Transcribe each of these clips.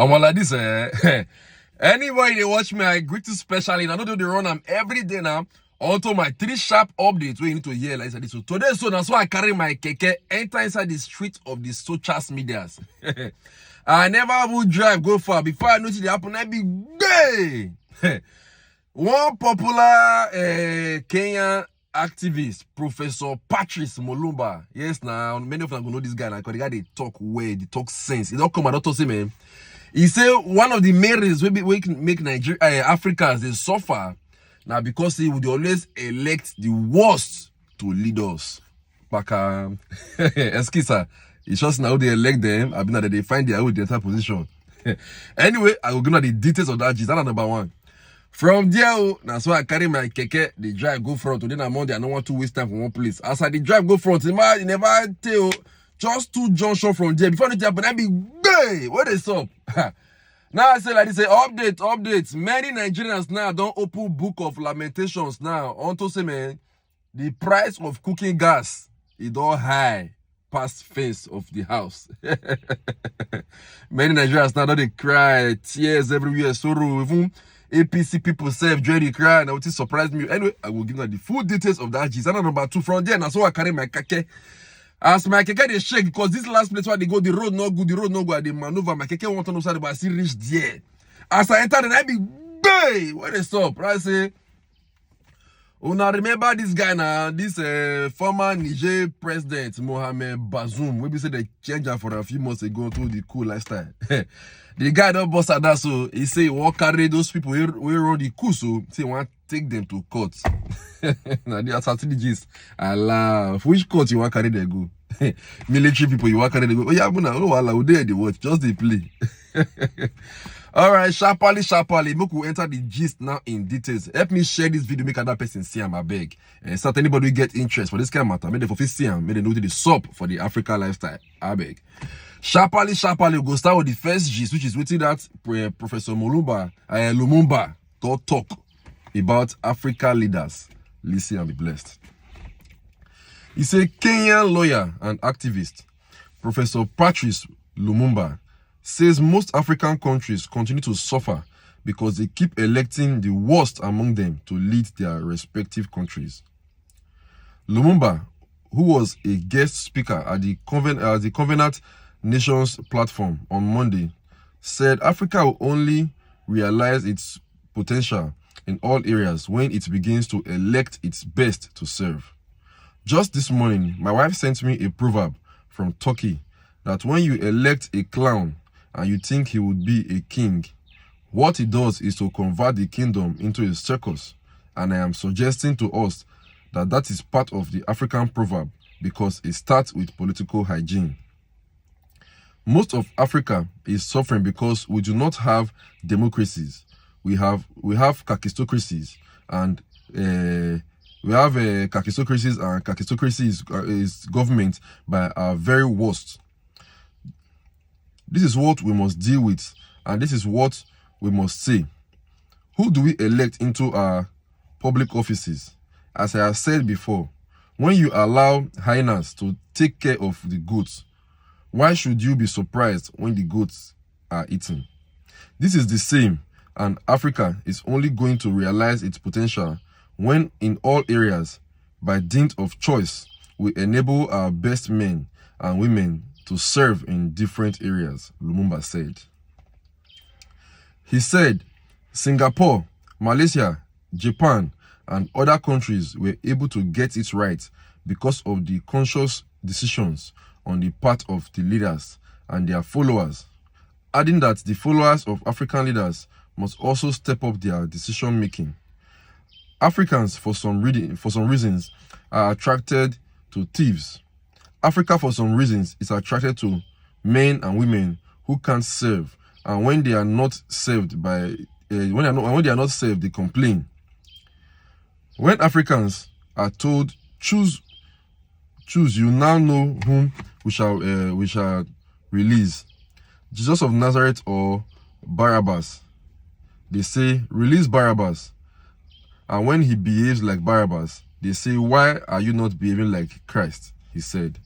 I'm like this, anybody they watch me, I greet you specially. I don't do the run I'm every day now. Also my 3 sharp updates where you need to hear like this. So today, so that's why I carry my keke, enter inside the street of the social medias. I never would drive go far before I notice it happen. I be gay. One popular Kenyan activist, Professor Patrice Mulumba. Yes, now many of them know this guy. Now, because the guy they talk way, they talk sense. He don't come and don't talk say, man. He say one of the main reasons we make Nigeria Africans they suffer now because they would always elect the worst to lead us. But excuse it's just now they elect them. I mean that they find their way the entire position. Anyway, I will give you the details of that. That's number one. From there, that's why I carry my keke, the drive go front. Today on Monday, I don't want to waste time from one place. As I the drive go front, you never tell just 2 junction from there. Before it happen, I be gay. What is up? Now I say like this, updates. Many Nigerians now don't open book of lamentations now. On to say, man, the price of cooking gas is all high past fence of the house. Many Nigerians now they cry, tears everywhere, sorrow. Even APC people self join the cry, and it surprised me. Anyway, I will give you the full details of that. G's. And number 2 from there, and so I carry my keke. As my keke they shake because this last place where they go, the road no good, they maneuver. My keke want to know something, but I still reach there. As I enter, then I be bay. What is up? Right? Say, now remember this guy now, this former Niger president Mohamed Bazoum. We say they changed her for a few months ago to the cool lifestyle. The guy don't bust at that, so he say he won't carry those people who run the coup, so he want to take them to court. Now the strategies, I laugh. Which court you want to carry them go? Military people you want to carry them go? Oh yeah, but now oh there they watch, just they play. All right, sharply, make we enter the gist now in details. Help me share this video, make another person see him, I beg. Start anybody who get interest for this kind of matter, make them for see him, make them know the sup for the Africa lifestyle, I beg. Sharply, we'll go start with the first gist, which is waiting that Professor Lumumba go talk about Africa leaders. Listen and be blessed. He's a Kenyan lawyer and activist, Professor Patrice Lumumba, says most African countries continue to suffer because they keep electing the worst among them to lead their respective countries. Lumumba, who was a guest speaker at the Covenant Nations platform on Monday, said Africa will only realize its potential in all areas when it begins to elect its best to serve. Just this morning, my wife sent me a proverb from Turkey that when you elect a clown and you think he would be a king, what he does is to convert the kingdom into a circus. And I am suggesting to us that that is part of the African proverb because it starts with political hygiene. Most of Africa is suffering because we do not have democracies. We have kakistocracies, and kakistocracy is government by our very worst. This is what we must deal with, and this is what we must say. Who do we elect into our public offices? As I have said before, when you allow hyenas to take care of the goats, why should you be surprised when the goats are eaten? This is the same, and Africa is only going to realize its potential when in all areas, by dint of choice, we enable our best men and women to serve in different areas, Lumumba said. He said Singapore, Malaysia, Japan, and other countries were able to get it right because of the conscious decisions on the part of the leaders and their followers, adding that the followers of African leaders must also step up their decision making. Africans, for some reasons, are attracted to thieves. Africa, for some reasons, is attracted to men and women who can't serve, and when they are not served when they are not served, they complain. When Africans are told choose, you now know whom we shall release, Jesus of Nazareth or Barabbas. They say release Barabbas, and when he behaves like Barabbas, they say, why are you not behaving like Christ? He said.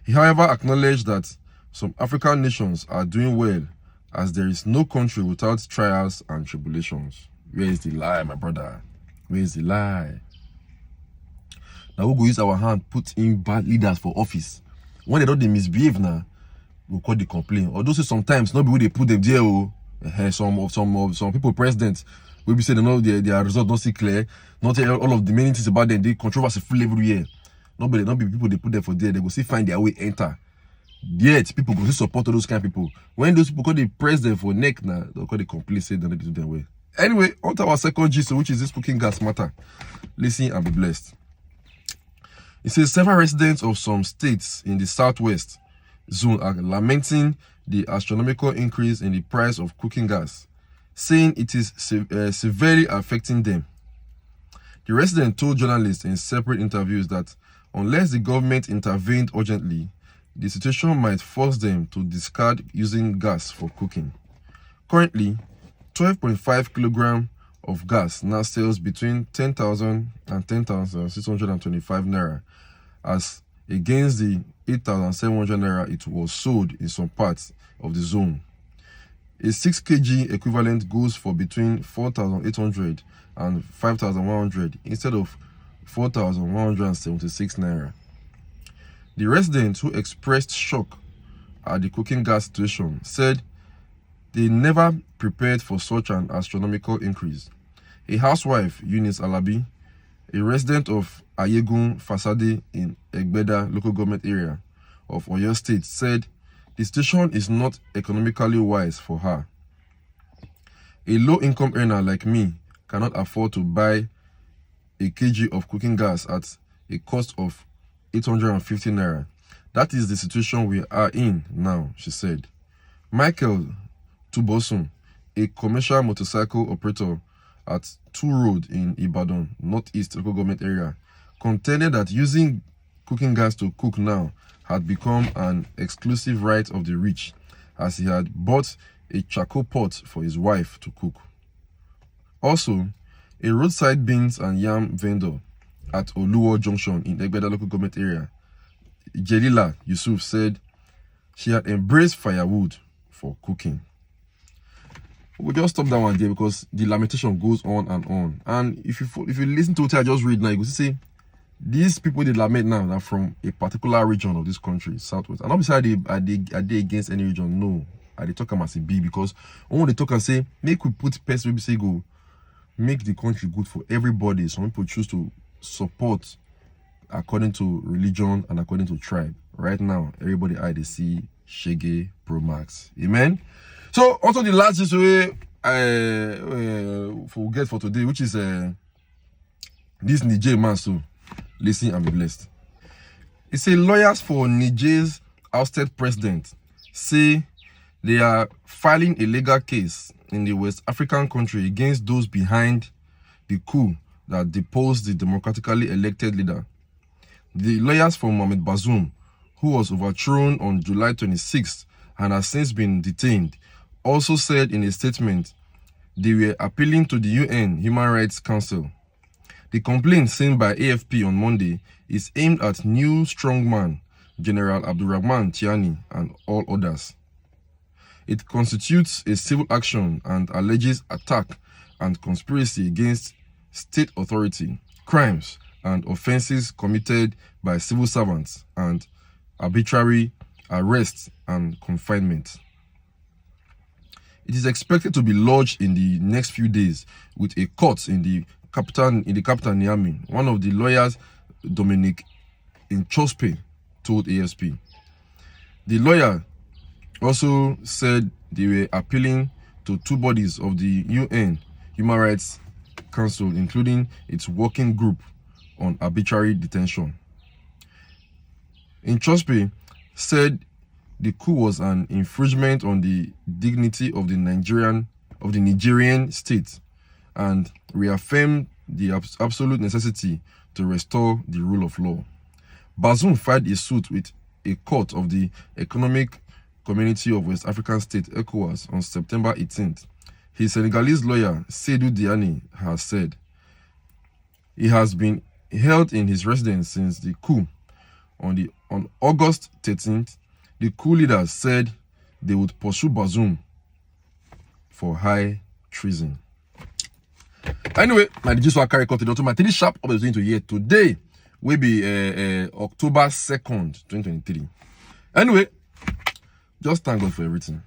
He, however, acknowledged that some African nations are doing well as there is no country without trials and tribulations. Where is the lie, my brother? Where is the lie? Now we go use our hand, put in bad leaders for office. When they don't misbehave now, we'll call the complaint. Although sometimes not be where they put them there. Some people presidents will be saying they know their result not see clear. Not all of the many things about them. They controversy full every year. Not be people they put them for there. They will still find their way enter. Yet people go to support those kind of people. When those people call the president for neck now, they'll call the complaint say they don't do their way. Anyway, on to our second gist, which is this cooking gas matter. Listen and be blessed. It says several residents of some states in the southwest zone are lamenting the astronomical increase in the price of cooking gas, saying it is severely affecting them. The resident told journalists in separate interviews that unless the government intervened urgently, the situation might force them to discard using gas for cooking. Currently, 12.5 kilograms of gas now sells between 10,000 and 10,625 naira, as against the 8,700 naira it was sold in some parts of the zone. A 6 kg equivalent goes for between 4,800 and 5,100 instead of 4,176 naira. The resident, who expressed shock at the cooking gas situation, said they never prepared for such an astronomical increase. A housewife, Eunice Alabi, a resident of Ayegun Fasade in Egbeda local government area of Oyo State, said the situation is not economically wise for her. A low-income earner like me cannot afford to buy a kg of cooking gas at a cost of 850 naira. That is the situation we are in now, she said. Michael Tubosun, a commercial motorcycle operator at 2 Road in Ibadan, Northeast local government area, contended that using cooking gas to cook now had become an exclusive right of the rich, as he had bought a charcoal pot for his wife to cook. Also, a roadside beans and yam vendor at Oluwo Junction in Egbeda local government area, Jelila Yusuf, said she had embraced firewood for cooking. We'll just stop that one there because the lamentation goes on and on. And if you listen to what I just read now, you will see these people they lament now are from a particular region of this country, southwest. And obviously are they against any region? No. Are they talking as a B? Because when they talk and say, make we put person we say go make the country good for everybody. Some people choose to support according to religion and according to tribe. Right now, everybody they see Shege Pro Max. Amen. So also the last issue we forget for today, which is this Niger man. So listen and be blessed. It says lawyers for Niger's ousted president say they are filing a legal case in the West African country against those behind the coup that deposed the democratically elected leader. The lawyers for Mohamed Bazoum, who was overthrown on July 26th and has since been detained, also said in a statement they were appealing to the UN Human Rights Council. The complaint sent by AFP on Monday is aimed at new strongman General Abdurrahman Tiani and all others. It constitutes a civil action and alleges attack and conspiracy against state authority, crimes and offenses committed by civil servants, and arbitrary arrest and confinement. It is expected to be lodged in the next few days with a court in the capital Niamey. One of the lawyers, Dominic Inchospe, told ASP. The lawyer also said they were appealing to 2 bodies of the UN Human Rights Council, including its working group on arbitrary detention. Inchospe said the coup was an infringement on the dignity of the Nigerian state and reaffirmed the absolute necessity to restore the rule of law. Bazoum filed a suit with a court of the Economic Community of West African States, ECOWAS, on September 18th. His Senegalese lawyer, Seydou Diani, has said he has been held in his residence since the coup. On August 13th, the coup leaders said they would pursue Bazoum for high treason. Anyway, my just want to carry content to my 3 sharp of the to here today will be October 2nd, 2023. Anyway, just thank God for everything.